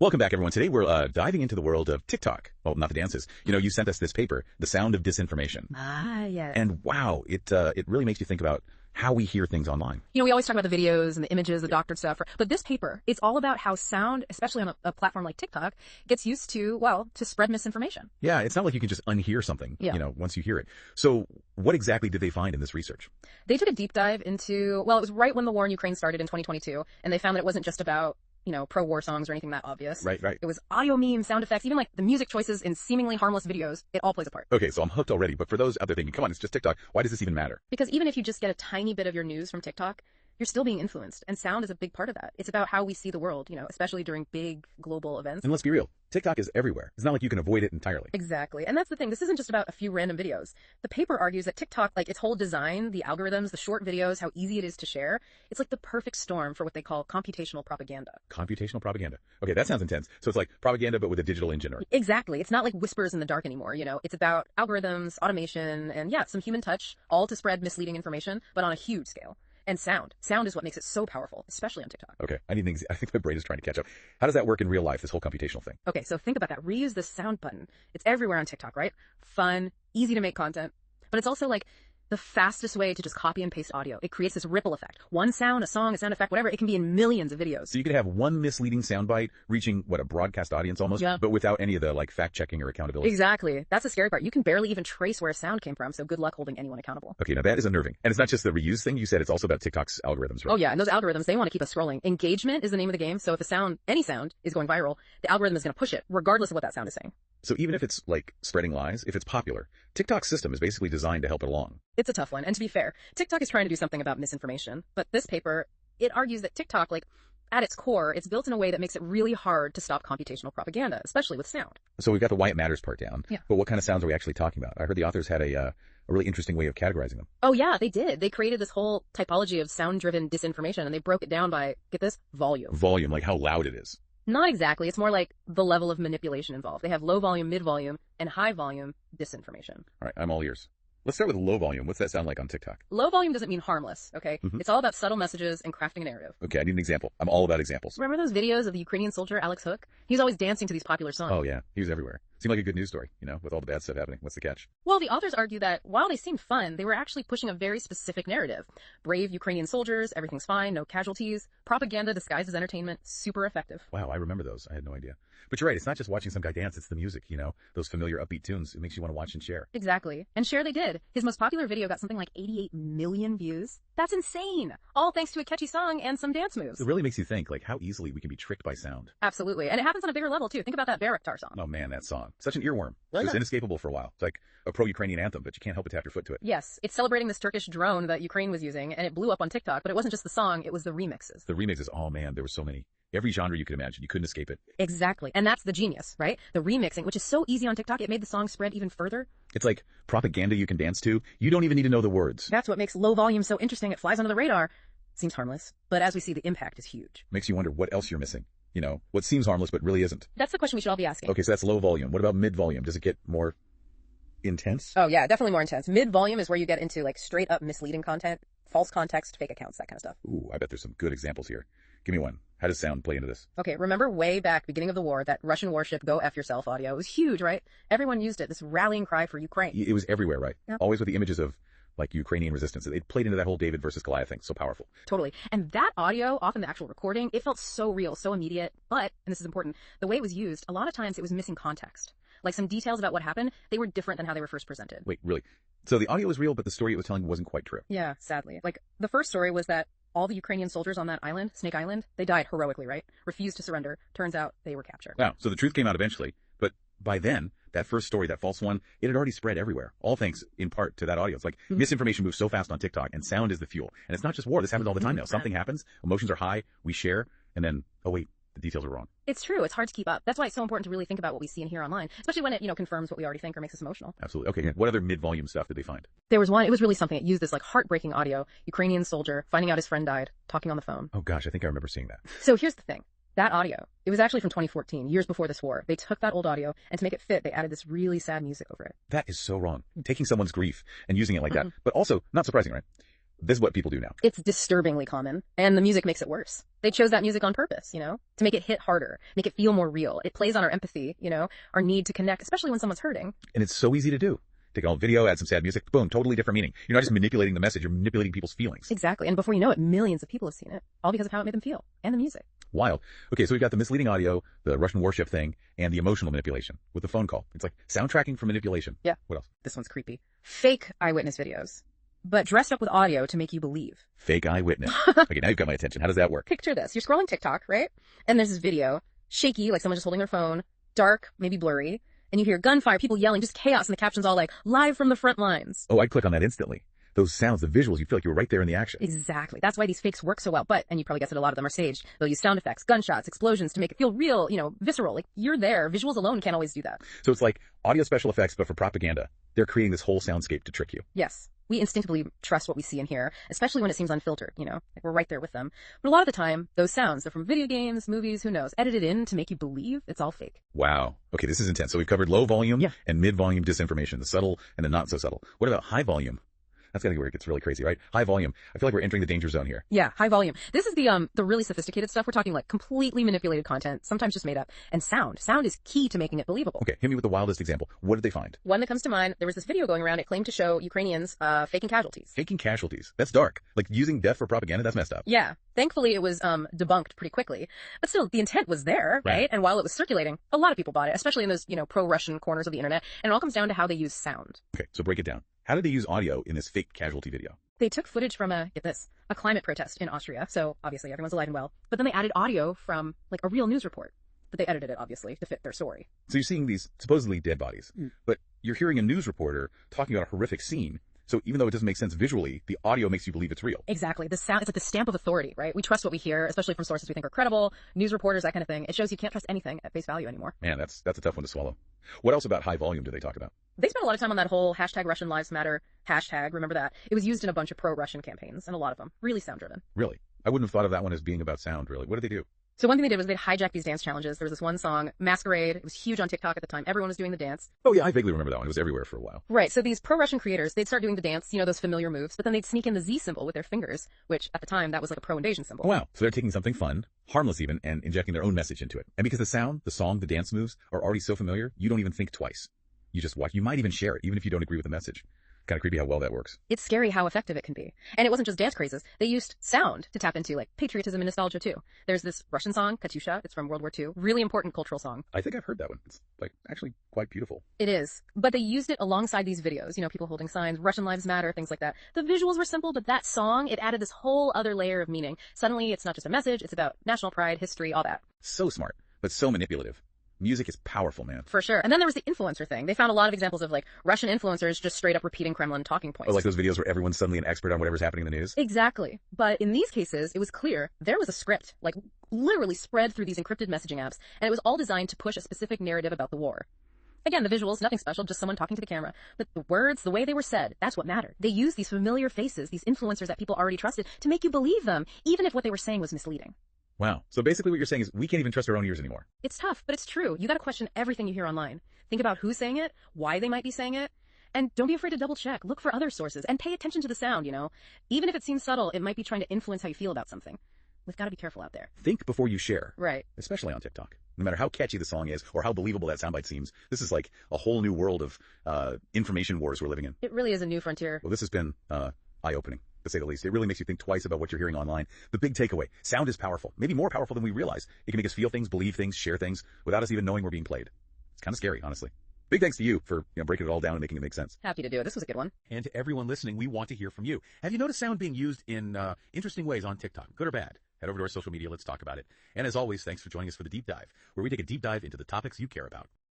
Welcome back, everyone. Today we're diving into the world of TikTok. Well, not the dances. You sent us this paper, The Sound of Disinformation. Ah, yes. And wow, it really makes you think about how we hear things online. We always talk about the videos and the images, the doctored stuff, but this paper, it's all about how sound, especially on a platform like TikTok, gets used to, to spread misinformation. Yeah, it's not like you can just unhear something, once you hear it. So what exactly did they find in this research? They took a deep dive into, it was right when the war in Ukraine started in 2022, and they found that it wasn't just about pro-war songs or anything that obvious. Right. It was audio, memes, sound effects, even like the music choices in seemingly harmless videos. It all plays a part. Okay, so I'm hooked already. But for those out there thinking, come on, it's just TikTok. Why does this even matter? Because even if you just get a tiny bit of your news from TikTok, you're still being influenced. And sound is a big part of that. It's about how we see the world, especially during big global events. And let's be real. TikTok is everywhere. It's not like you can avoid it entirely. Exactly. And that's the thing. This isn't just about a few random videos. The paper argues that TikTok, its whole design, the algorithms, the short videos, how easy it is to share, it's like the perfect storm for what they call computational propaganda. Computational propaganda. Okay, that sounds intense. So it's like propaganda, but with a digital engine. Exactly. It's not like whispers in the dark anymore. It's about algorithms, automation, and some human touch, all to spread misleading information, but on a huge scale. And sound. Sound is what makes it so powerful, especially on TikTok. Okay. I think my brain is trying to catch up. How does that work in real life, this whole computational thing? Okay, so think about that. Reuse the sound button. It's everywhere on TikTok, right? Fun, easy to make content. But it's also the fastest way to just copy and paste audio. It creates this ripple effect. One sound, a song, a sound effect, whatever, it can be in millions of videos. So you could have one misleading soundbite reaching, a broadcast audience almost, but without any of the, fact-checking or accountability. Exactly. That's the scary part. You can barely even trace where a sound came from, so good luck holding anyone accountable. Okay, now that is unnerving. And it's not just the reuse thing. You said it's also about TikTok's algorithms, right? Oh, yeah, and those algorithms, they want to keep us scrolling. Engagement is the name of the game, so if any sound is going viral, the algorithm is going to push it, regardless of what that sound is saying. So even if it's, spreading lies, if it's popular, TikTok's system is basically designed to help it along. It's a tough one, and to be fair, TikTok is trying to do something about misinformation, but this paper, it argues that TikTok, at its core, it's built in a way that makes it really hard to stop computational propaganda, especially with sound. So we've got the why it matters part down. Yeah. But what kind of sounds are we actually talking about? I heard the authors had a really interesting way of categorizing them. Oh, yeah, they did. They created this whole typology of sound-driven disinformation, and they broke it down by, get this, volume. Volume, like how loud it is. Not exactly. It's more like the level of manipulation involved. They have low volume, mid volume, and high volume disinformation. All right, I'm all ears. Let's start with low volume. What's that sound like on TikTok? Low volume doesn't mean harmless, okay? Mm-hmm. It's all about subtle messages and crafting a narrative. Okay, I need an example. I'm all about examples. Remember those videos of the Ukrainian soldier, Alex Hook? He was always dancing to these popular songs. Oh, yeah. He was everywhere. Seemed like a good news story, with all the bad stuff happening. What's the catch? Well, the authors argue that while they seemed fun, they were actually pushing a very specific narrative. Brave Ukrainian soldiers, everything's fine, no casualties. Propaganda disguised as entertainment, super effective. Wow, I remember those. I had no idea. But you're right, it's not just watching some guy dance, it's the music, those familiar upbeat tunes. It makes you want to watch and share. Exactly. And share they did. His most popular video got something like 88 million views. That's insane! All thanks to a catchy song and some dance moves. It really makes you think, how easily we can be tricked by sound. Absolutely. And it happens on a bigger level, too. Think about that Bayraktar song. Oh, man, that song. Such an earworm. It was inescapable for a while. It's like a pro-Ukrainian anthem, but you can't help but tap your foot to it. Yes. It's celebrating this Turkish drone that Ukraine was using, and it blew up on TikTok, but it wasn't just the song, it was the remixes. The remixes, oh, man, there were so many. Every genre you could imagine. You couldn't escape it. Exactly. And that's the genius, right? The remixing, which is so easy on TikTok, it made the song spread even further. It's like propaganda you can dance to. You don't even need to know the words. That's what makes low volume so interesting. It flies under the radar. Seems harmless, but as we see, the impact is huge. Makes you wonder what else you're missing. What seems harmless but really isn't. That's the question we should all be asking. Okay, so that's low volume. What about mid volume? Does it get more intense? Oh, yeah, definitely more intense. Mid volume is where you get into straight up misleading content, false context, fake accounts, that kind of stuff. Ooh, I bet there's some good examples here. Give me one. How does sound play into this? Okay, remember way back, beginning of the war, that Russian warship Go F Yourself audio? It was huge, right? Everyone used it, this rallying cry for Ukraine. It was everywhere, right? Yeah. Always with the images of, Ukrainian resistance. It played into that whole David versus Goliath thing. So powerful. Totally. And that audio, often the actual recording, it felt so real, so immediate. But, and this is important, the way it was used, a lot of times it was missing context. Some details about what happened, they were different than how they were first presented. Wait, really? So the audio was real, but the story it was telling wasn't quite true? Yeah, sadly. The first story was that all the Ukrainian soldiers on that island, Snake Island, they died heroically, right? Refused to surrender. Turns out they were captured. Wow, so the truth came out eventually, but by then, that first story, that false one, it had already spread everywhere. All thanks, in part, to that audio. It's misinformation moves so fast on TikTok, and sound is the fuel. And it's not just war. This happens all the time now. Something happens, emotions are high, we share, and then, oh wait, the details are wrong. It's true. It's hard to keep up. That's why it's so important to really think about what we see and hear online, especially when it, confirms what we already think or makes us emotional. Absolutely. Okay, what other mid-volume stuff did they find? There was one, it was really something. It used this heartbreaking audio, Ukrainian soldier finding out his friend died, talking on the phone. Oh gosh, I think I remember seeing that. So here's the thing. That audio, it was actually from 2014, years before this war. They took that old audio, and to make it fit, they added this really sad music over it. That is so wrong. Taking someone's grief and using it like that. But also, not surprising, right? This is what people do now. It's disturbingly common, and the music makes it worse. They chose that music on purpose, to make it hit harder, make it feel more real. It plays on our empathy, our need to connect, especially when someone's hurting. And it's so easy to do. Take an old video, add some sad music, boom, totally different meaning. You're not just manipulating the message, you're manipulating people's feelings. Exactly. And before you know it, millions of people have seen it, all because of how it made them feel, and the music. Wild. Okay, so we've got the misleading audio, the Russian warship thing, and the emotional manipulation with the phone call. It's like soundtracking for manipulation. Yeah. What else? This one's creepy. Fake eyewitness videos, but dressed up with audio to make you believe. Fake eyewitness. Okay, now you've got my attention. How does that work? Picture this. You're scrolling TikTok, right? And there's this video, shaky, like someone just holding their phone, dark, maybe blurry, and you hear gunfire, people yelling, just chaos, and the caption's all like, live from the front lines. Oh, I'd click on that instantly. Those sounds, the visuals, you feel like you were right there in the action. Exactly. That's why these fakes work so well. But, and you probably guessed it, a lot of them are staged. They'll use sound effects, gunshots, explosions to make it feel real, visceral. Like, you're there. Visuals alone can't always do that. So it's like audio special effects, but for propaganda. They're creating this whole soundscape to trick you. Yes. We instinctively trust what we see and hear, especially when it seems unfiltered, like we're right there with them. But a lot of the time, those sounds are from video games, movies, who knows, edited in to make you believe it's all fake. Wow. Okay, this is intense. So we've covered low volume and mid volume disinformation, the subtle and the not so subtle. What about high volume? That's gotta be where it gets really crazy, right? High volume. I feel like we're entering the danger zone here. Yeah, high volume. This is the really sophisticated stuff. We're talking like completely manipulated content, sometimes just made up. And sound. Sound is key to making it believable. Okay, hit me with the wildest example. What did they find? One that comes to mind, there was this video going around. It claimed to show Ukrainians faking casualties. Faking casualties. That's dark. Like using death for propaganda, that's messed up. Yeah. Thankfully, it was debunked pretty quickly. But still, the intent was there, right? And while it was circulating, a lot of people bought it, especially in those, pro-Russian corners of the internet. And it all comes down to how they use sound. Okay, so break it down. How did they use audio in this fake casualty video? They took footage from a climate protest in Austria, so obviously everyone's alive and well, but then they added audio from, like, a real news report. But they edited it, obviously, to fit their story. So you're seeing these supposedly dead bodies, but you're hearing a news reporter talking about a horrific scene. So even though it doesn't make sense visually, the audio makes you believe it's real. Exactly. The sound, it's like the stamp of authority, right? We trust what we hear, especially from sources we think are credible, news reporters, that kind of thing. It shows you can't trust anything at face value anymore. Man, that's a tough one to swallow. What else about high volume do they talk about? They spent a lot of time on that whole hashtag Russian Lives Matter hashtag. Remember that? It was used in a bunch of pro-Russian campaigns, and a lot of them. Really sound-driven. Really? I wouldn't have thought of that one as being about sound, really. What did they do? So one thing they did was they'd hijack these dance challenges. There was this one song, Masquerade. It was huge on TikTok at the time. Everyone was doing the dance. Oh yeah, I vaguely remember that one. It was everywhere for a while. Right. So these pro-Russian creators, they'd start doing the dance, those familiar moves, but then they'd sneak in the Z symbol with their fingers, which at the time, that was like a pro-invasion symbol. Oh, wow. So they're taking something fun, harmless even, and injecting their own message into it. And because the sound, the song, the dance moves are already so familiar, you don't even think twice. You just watch. You might even share it, even if you don't agree with the message. Kind of creepy how well that works. It's scary how effective it can be. And it wasn't just dance crazes. They used sound to tap into, like, patriotism and nostalgia, too. There's this Russian song, Katyusha. It's from World War II. Really important cultural song. I think I've heard that one. It's, like, actually quite beautiful. It is. But they used it alongside these videos. People holding signs, Russian Lives Matter, things like that. The visuals were simple, but that song, it added this whole other layer of meaning. Suddenly, it's not just a message. It's about national pride, history, all that. So smart, but so manipulative. Music is powerful, man. For sure. And then there was the influencer thing. They found a lot of examples of, like, Russian influencers just straight up repeating Kremlin talking points. Oh, like those videos where everyone's suddenly an expert on whatever's happening in the news? Exactly. But in these cases, it was clear there was a script, like, literally spread through these encrypted messaging apps, and it was all designed to push a specific narrative about the war. Again, the visuals, nothing special, just someone talking to the camera. But the words, the way they were said, that's what mattered. They used these familiar faces, these influencers that people already trusted, to make you believe them, even if what they were saying was misleading. Wow. So basically what you're saying is we can't even trust our own ears anymore. It's tough, but it's true. You gotta question everything you hear online. Think about who's saying it, why they might be saying it, and don't be afraid to double check. Look for other sources, and pay attention to the sound, Even if it seems subtle, it might be trying to influence how you feel about something. We've gotta be careful out there. Think before you share. Right. Especially on TikTok. No matter how catchy the song is, or how believable that soundbite seems, this is like a whole new world of information wars we're living in. It really is a new frontier. Well, this has been eye-opening, to say the least. It really makes you think twice about what you're hearing online. The big takeaway, sound is powerful, maybe more powerful than we realize. It can make us feel things, believe things, share things, without us even knowing we're being played. It's kind of scary, honestly. Big thanks to you for breaking it all down and making it make sense. Happy to do it. This was a good one. And to everyone listening, we want to hear from you. Have you noticed sound being used in interesting ways on TikTok, good or bad? Head over to our social media, let's talk about it. And as always, thanks for joining us for the Deep Dive, where we take a deep dive into the topics you care about.